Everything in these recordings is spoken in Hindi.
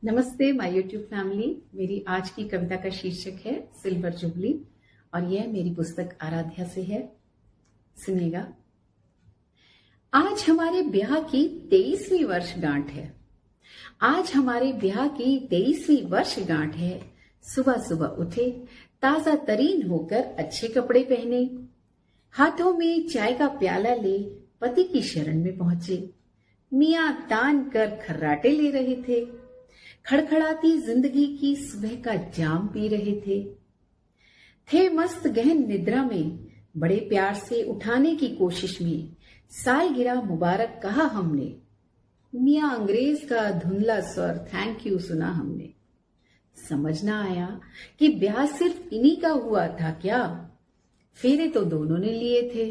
नमस्ते माय यूट्यूब फैमिली। मेरी आज की कविता का शीर्षक है सिल्वर जुबली और यह मेरी पुस्तक आराध्या से है। सुनिएगा। आज हमारे ब्याह की 23वीं वर्षगांठ है। आज हमारे ब्याह की 23वीं वर्षगांठ है। सुबह सुबह उठे, ताजा तरीन होकर अच्छे कपड़े पहने, हाथों में चाय का प्याला ले पति की शरण में पहुंचे। मियां तान कर खर्राटे ले रहे थे, खड़खड़ाती जिंदगी की सुबह का जाम पी रहे थे मस्त गहन निद्रा में। बड़े प्यार से उठाने की कोशिश में सालगिरह मुबारक कहा हमने। मियां अंग्रेज का धुंधला स्वर थैंक यू सुना हमने। समझ ना आया कि ब्याह सिर्फ इन्हीं का हुआ था क्या। फेरे तो दोनों ने लिए थे,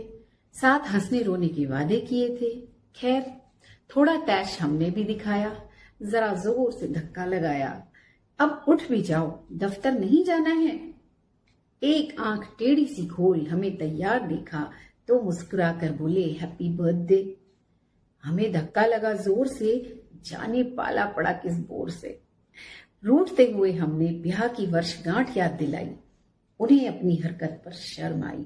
साथ हंसने रोने के वादे किए थे। खैर, थोड़ा तैश हमने भी दिखाया, जरा जोर से धक्का लगाया। अब उठ भी जाओ, दफ्तर नहीं जाना है। एक आंख टेढ़ी सी खोल हमें तैयार देखा तो मुस्कुराकर बोले हैप्पी बर्थडे। हमें धक्का लगा जोर से, जाने पाला पड़ा किस बोर से। रूठते हुए हमने ब्याह की वर्षगांठ याद दिलाई। उन्हें अपनी हरकत पर शर्म आई।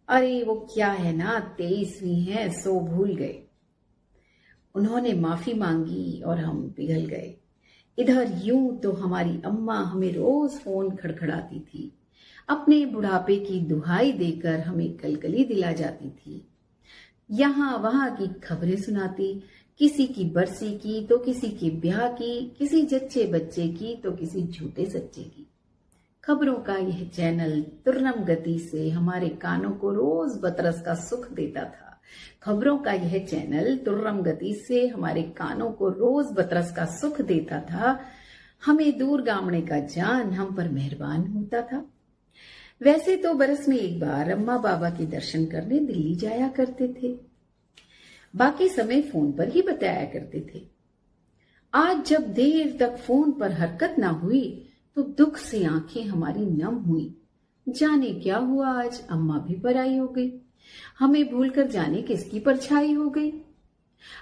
अरे वो क्या है ना, 23वीं है सो भूल गए। उन्होंने माफी मांगी और हम पिघल गए। इधर यूं तो हमारी अम्मा हमें रोज फोन खड़खड़ाती थी, अपने बुढ़ापे की दुहाई देकर हमें कलकली दिला जाती थी। यहाँ वहां की खबरें सुनाती, किसी की बरसी की तो किसी के ब्याह की, किसी जच्चे बच्चे की तो किसी झूठे सच्चे की। खबरों का यह चैनल तुर्रम गति से हमारे कानों को रोज बतरस का सुख देता था। खबरों का यह चैनल तुर्रम गति से हमारे कानों को रोज बतरस का सुख देता था। हमें दूर गामड़े का जान हम पर मेहरबान होता था। वैसे तो बरस में एक बार अम्मा बाबा के दर्शन करने दिल्ली जाया करते थे, बाकी समय फोन पर ही बताया करते थे। आज जब देर तक फोन पर हरकत ना हुई तो दुख से आंखें हमारी नम हुई। जाने क्या हुआ, आज अम्मा भी पराई हो गई। हमें भूलकर जाने किसकी परछाई हो गई।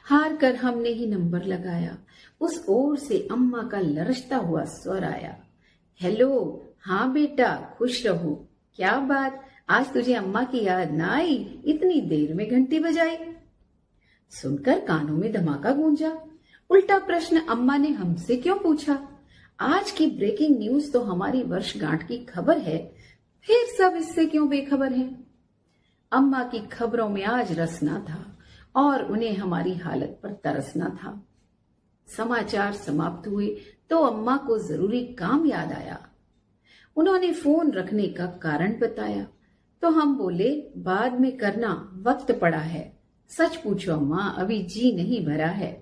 हार कर हमने ही नंबर लगाया। उस ओर से अम्मा का लरजता हुआ स्वर आया, हेलो, हाँ बेटा, खुश रहो। क्या बात, आज तुझे अम्मा की याद ना आई, इतनी देर में घंटी बजाई। सुनकर कानों में धमाका गूंजा। उल्टा प्रश्न अम्मा ने हमसे क्यों पूछा। आज की ब्रेकिंग न्यूज तो हमारी वर्षगांठ की खबर है, फिर सब इससे क्यों बेखबर हैं। अम्मा की खबरों में आज रस न था और उन्हें हमारी हालत पर तरसना था। समाचार समाप्त हुए तो अम्मा को जरूरी काम याद आया। उन्होंने फोन रखने का कारण बताया तो हम बोले बाद में करना, वक्त पड़ा है। सच पूछो अम्मा, अभी जी नहीं भरा है।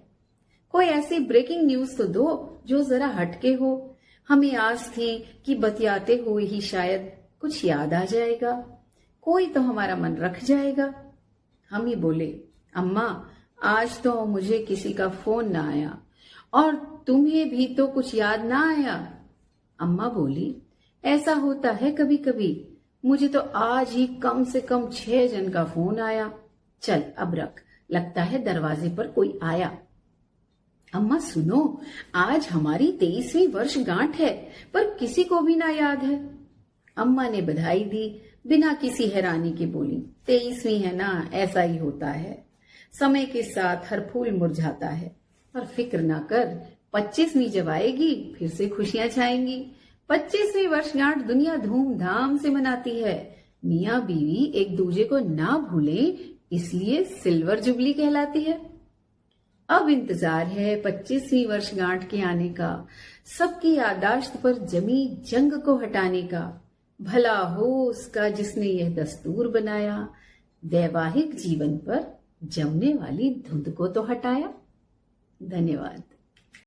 कोई ऐसी ब्रेकिंग न्यूज तो दो जो जरा हटके हो। हमें आस थी कि बतियाते हुए ही शायद कुछ याद आ जाएगा, कोई तो हमारा मन रख जाएगा। हम ही बोले अम्मा, आज तो मुझे किसी का फोन ना आया और तुम्हें भी तो कुछ याद ना आया। अम्मा बोली ऐसा होता है कभी कभी, मुझे तो आज ही कम से कम 6 जन का फोन आया। चल अब रख, लगता है दरवाजे पर कोई आया। अम्मा सुनो, आज हमारी 23वीं वर्षगांठ है पर किसी को भी ना याद है। अम्मा ने बधाई दी, बिना किसी हैरानी के बोली 23वीं है ना, ऐसा ही होता है। समय के साथ हर फूल मुरझाता है, पर फिक्र ना कर, 25वीं जब आएगी फिर से खुशियां छाएंगी। 25वीं वर्षगांठ दुनिया धूमधाम से मनाती है। मियाँ बीवी एक दूजे को ना भूलें, इसलिए सिल्वर जुबली कहलाती है। अब इंतजार है 25वीं वर्षगांठ के आने का, सबकी यादाश्त पर जमी जंग को हटाने का। भला हो उसका जिसने यह दस्तूर बनाया, वैवाहिक जीवन पर जमने वाली धुंध को तो हटाया। धन्यवाद।